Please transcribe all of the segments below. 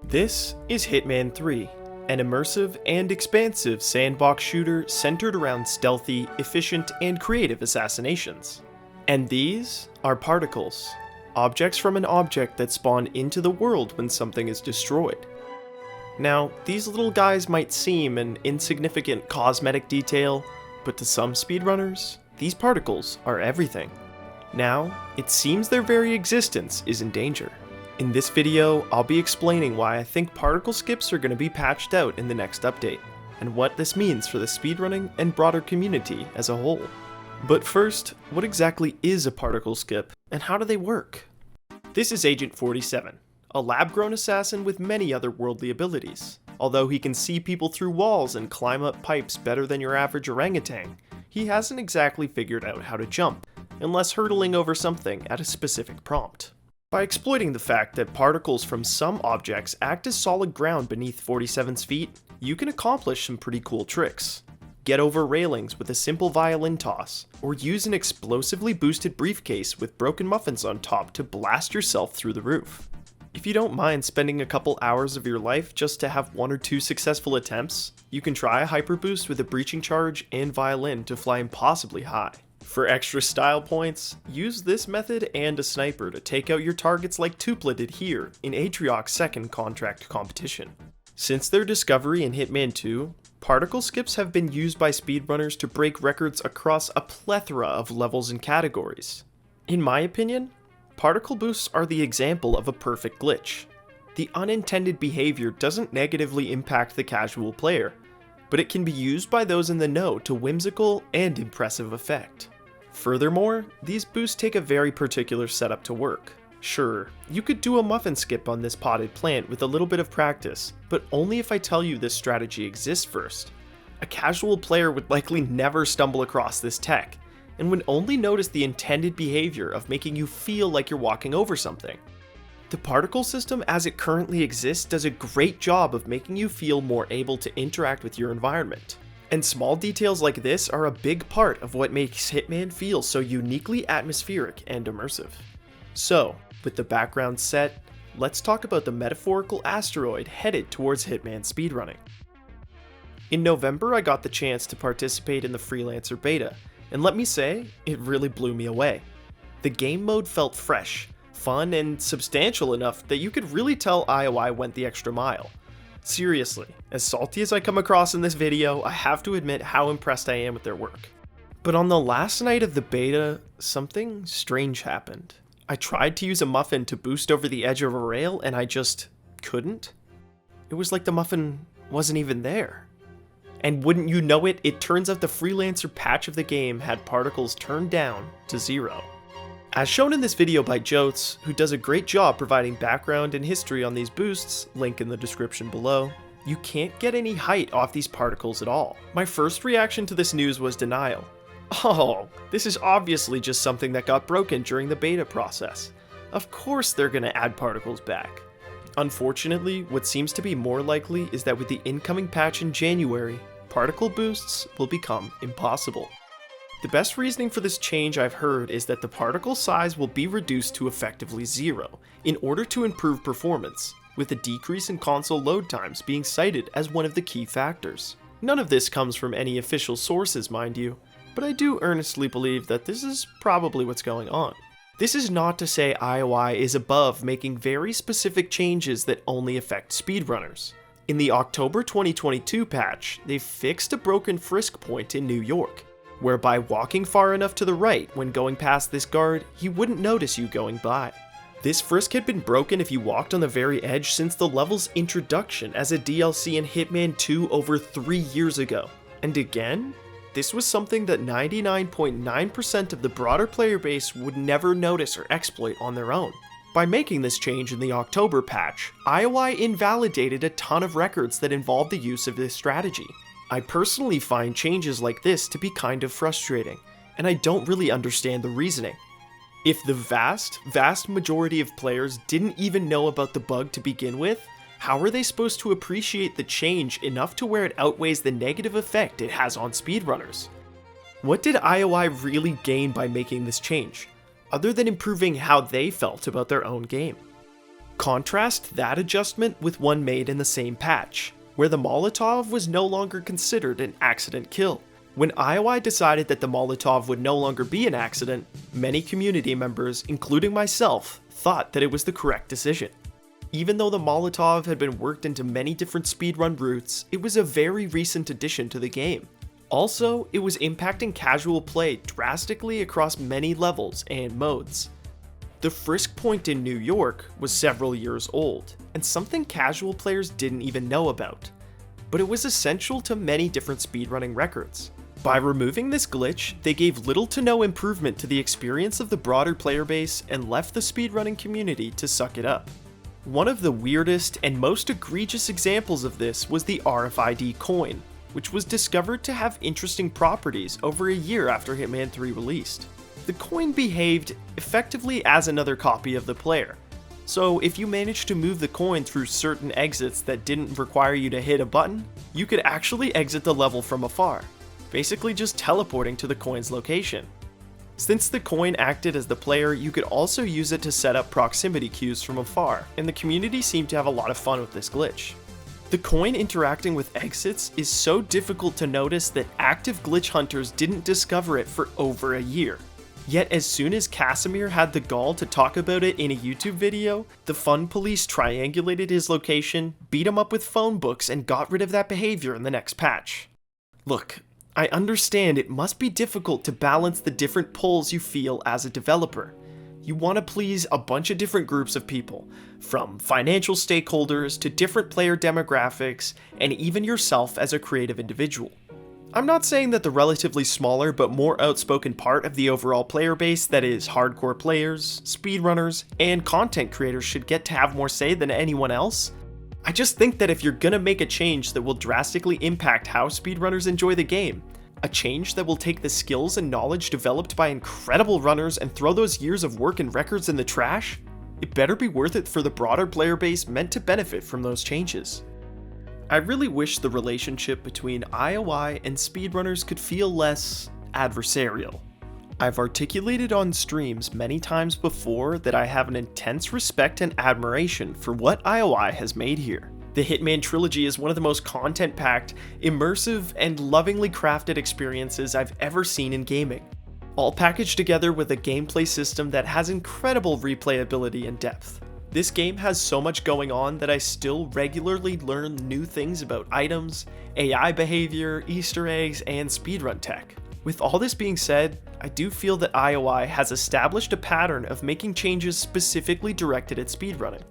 This is Hitman 3, an immersive and expansive sandbox shooter centered around stealthy, efficient, and creative assassinations. And these are particles, objects from an object that spawn into the world when something is destroyed. Now, these little guys might seem an insignificant cosmetic detail, but to some speedrunners, these particles are everything. Now, it seems their very existence is in danger. In this video, I'll be explaining why I think particle skips are going to be patched out in the next update, and what this means for the speedrunning and broader community as a whole. But first, what exactly is a particle skip, and how do they work? This is Agent 47, a lab-grown assassin with many otherworldly abilities. Although he can see people through walls and climb up pipes better than your average orangutan, he hasn't exactly figured out how to jump, unless hurdling over something at a specific prompt. By exploiting the fact that particles from some objects act as solid ground beneath 47's feet, you can accomplish some pretty cool tricks. Get over railings with a simple violin toss, or use an explosively boosted briefcase with broken muffins on top to blast yourself through the roof. If you don't mind spending a couple hours of your life just to have one or two successful attempts, you can try a hyper boost with a breaching charge and violin to fly impossibly high. For extra style points, use this method and a sniper to take out your targets like Tupla did here in Atrioc's second contract competition. Since their discovery in Hitman 2, particle skips have been used by speedrunners to break records across a plethora of levels and categories. In my opinion, particle boosts are the example of a perfect glitch. The unintended behavior doesn't negatively impact the casual player, but it can be used by those in the know to whimsical and impressive effect. Furthermore, these boosts take a very particular setup to work. Sure, you could do a muffin skip on this potted plant with a little bit of practice, but only if I tell you this strategy exists first. A casual player would likely never stumble across this tech, and would only notice the intended behavior of making you feel like you're walking over something. The particle system as it currently exists does a great job of making you feel more able to interact with your environment. And small details like this are a big part of what makes Hitman feel so uniquely atmospheric and immersive. So, with the background set, let's talk about the metaphorical asteroid headed towards Hitman speedrunning. In November, I got the chance to participate in the freelancer beta, and let me say, it really blew me away. The game mode felt fresh, fun, and substantial enough that you could really tell IOI went the extra mile. Seriously, as salty as I come across in this video, I have to admit how impressed I am with their work. But on the last night of the beta, something strange happened. I tried to use a muffin to boost over the edge of a rail and I just couldn't. It was like the muffin wasn't even there. And wouldn't you know it, it turns out the freelancer patch of the game had particles turned down to 0. As shown in this video by Jotes, who does a great job providing background and history on these boosts, link in the description below, you can't get any height off these particles at all. My first reaction to this news was denial. Oh, this is obviously just something that got broken during the beta process. Of course they're gonna add particles back. Unfortunately, what seems to be more likely is that with the incoming patch in January, particle boosts will become impossible. The best reasoning for this change I've heard is that the particle size will be reduced to effectively 0 in order to improve performance, with a decrease in console load times being cited as one of the key factors. None of this comes from any official sources, mind you, but I do earnestly believe that this is probably what's going on. This is not to say IOI is above making very specific changes that only affect speedrunners. In the October 2022 patch, they fixed a broken frisk point in New York, whereby walking far enough to the right when going past this guard, he wouldn't notice you going by. This frisk had been broken if you walked on the very edge since the level's introduction as a DLC in Hitman 2 over 3 years ago. And again, this was something that 99.9% of the broader player base would never notice or exploit on their own. By making this change in the October patch, IOI invalidated a ton of records that involved the use of this strategy. I personally find changes like this to be kind of frustrating, and I don't really understand the reasoning. If the vast majority of players didn't even know about the bug to begin with, how are they supposed to appreciate the change enough to where it outweighs the negative effect it has on speedrunners? What did IOI really gain by making this change, other than improving how they felt about their own game? Contrast that adjustment with one made in the same patch, where the Molotov was no longer considered an accident kill. When IOI decided that the Molotov would no longer be an accident, many community members, including myself, thought that it was the correct decision. Even though the Molotov had been worked into many different speedrun routes, it was a very recent addition to the game. Also, it was impacting casual play drastically across many levels and modes. The Frisk Point in New York was several years old, and something casual players didn't even know about, but it was essential to many different speedrunning records. By removing this glitch, they gave little to no improvement to the experience of the broader player base and left the speedrunning community to suck it up. One of the weirdest and most egregious examples of this was the RFID Coin, which was discovered to have interesting properties over a year after Hitman 3 released. The coin behaved effectively as another copy of the player, so if you managed to move the coin through certain exits that didn't require you to hit a button, you could actually exit the level from afar, basically just teleporting to the coin's location. Since the coin acted as the player, you could also use it to set up proximity cues from afar, and the community seemed to have a lot of fun with this glitch. The coin interacting with exits is so difficult to notice that active glitch hunters didn't discover it for over a year. Yet as soon as Casimir had the gall to talk about it in a YouTube video, the fun police triangulated his location, beat him up with phone books, and got rid of that behavior in the next patch. Look, I understand it must be difficult to balance the different pulls you feel as a developer. You want to please a bunch of different groups of people, from financial stakeholders to different player demographics, and even yourself as a creative individual. I'm not saying that the relatively smaller but more outspoken part of the overall player base, that is hardcore players, speedrunners, and content creators, should get to have more say than anyone else. I just think that if you're gonna make a change that will drastically impact how speedrunners enjoy the game, a change that will take the skills and knowledge developed by incredible runners and throw those years of work and records in the trash, it better be worth it for the broader player base meant to benefit from those changes. I really wish the relationship between IOI and speedrunners could feel less adversarial. I've articulated on streams many times before that I have an intense respect and admiration for what IOI has made here. The Hitman trilogy is one of the most content-packed, immersive, and lovingly crafted experiences I've ever seen in gaming, all packaged together with a gameplay system that has incredible replayability and depth. This game has so much going on that I still regularly learn new things about items, AI behavior, Easter eggs, and speedrun tech. With all this being said, I do feel that IOI has established a pattern of making changes specifically directed at speedrunning,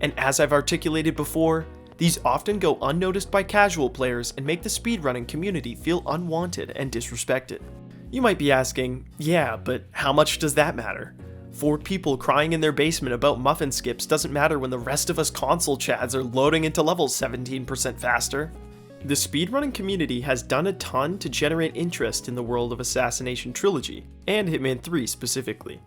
and as I've articulated before, these often go unnoticed by casual players and make the speedrunning community feel unwanted and disrespected. You might be asking, yeah, but how much does that matter? 4 people crying in their basement about muffin skips doesn't matter when the rest of us console chads are loading into levels 17% faster. The speedrunning community has done a ton to generate interest in the world of Assassination Trilogy, and Hitman 3 specifically.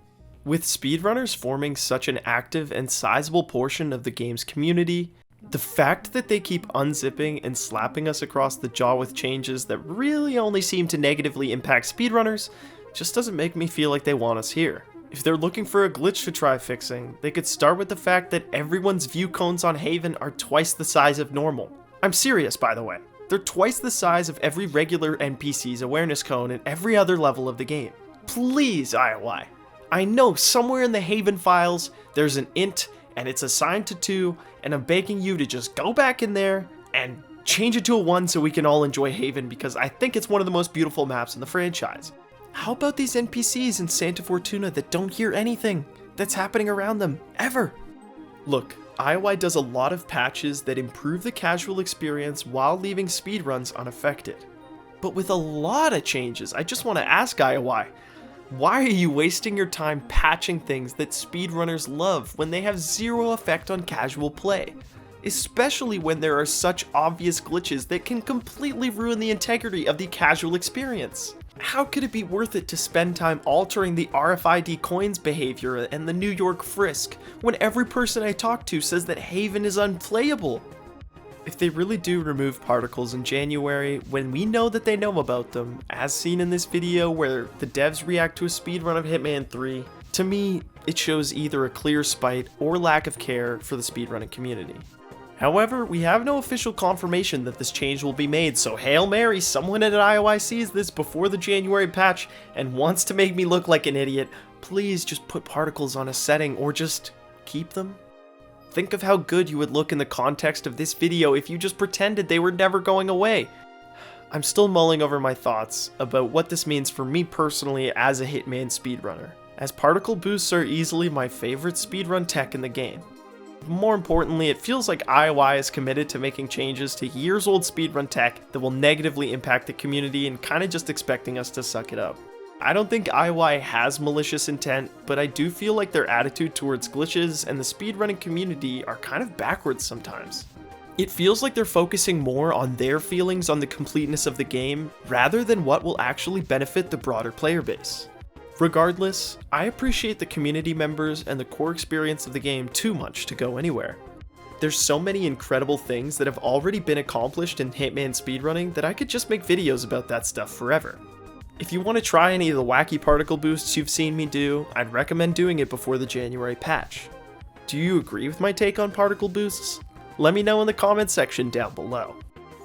With speedrunners forming such an active and sizable portion of the game's community, the fact that they keep unzipping and slapping us across the jaw with changes that really only seem to negatively impact speedrunners just doesn't make me feel like they want us here. If they're looking for a glitch to try fixing, they could start with the fact that everyone's view cones on Haven are twice the size of normal. I'm serious, by the way. They're twice the size of every regular NPC's awareness cone in every other level of the game. Please, IOI. I know somewhere in the Haven files, there's an int, and it's assigned to 2, and I'm begging you to just go back in there and change it to a 1 so we can all enjoy Haven, because I think it's one of the most beautiful maps in the franchise. How about these NPCs in Santa Fortuna that don't hear anything that's happening around them, ever? Look, IOI does a lot of patches that improve the casual experience while leaving speedruns unaffected. But with a lot of changes, I just want to ask IOI, why are you wasting your time patching things that speedrunners love when they have zero effect on casual play? Especially when there are such obvious glitches that can completely ruin the integrity of the casual experience. How could it be worth it to spend time altering the RFID Coin's behavior and the New York Frisk when every person I talk to says that Haven is unplayable? If they really do remove particles in January, when we know that they know about them, as seen in this video where the devs react to a speedrun of Hitman 3, to me, it shows either a clear spite or lack of care for the speedrunning community. However, we have no official confirmation that this change will be made, so Hail Mary, someone at IOI sees this before the January patch and wants to make me look like an idiot, please just put particles on a setting or just keep them. Think of how good you would look in the context of this video if you just pretended they were never going away. I'm still mulling over my thoughts about what this means for me personally as a Hitman speedrunner, as particle boosts are easily my favorite speedrun tech in the game. More importantly, it feels like IOI is committed to making changes to years-old speedrun tech that will negatively impact the community and kinda just expecting us to suck it up. I don't think IOI has malicious intent, but I do feel like their attitude towards glitches and the speedrunning community are kind of backwards sometimes. It feels like they're focusing more on their feelings on the completeness of the game, rather than what will actually benefit the broader player base. Regardless, I appreciate the community members and the core experience of the game too much to go anywhere. There's so many incredible things that have already been accomplished in Hitman speedrunning that I could just make videos about that stuff forever. If you want to try any of the wacky particle boosts you've seen me do, I'd recommend doing it before the January patch. Do you agree with my take on particle boosts? Let me know in the comments section down below.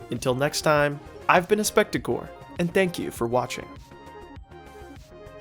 Until next time, I've been Aspecticor, and thank you for watching.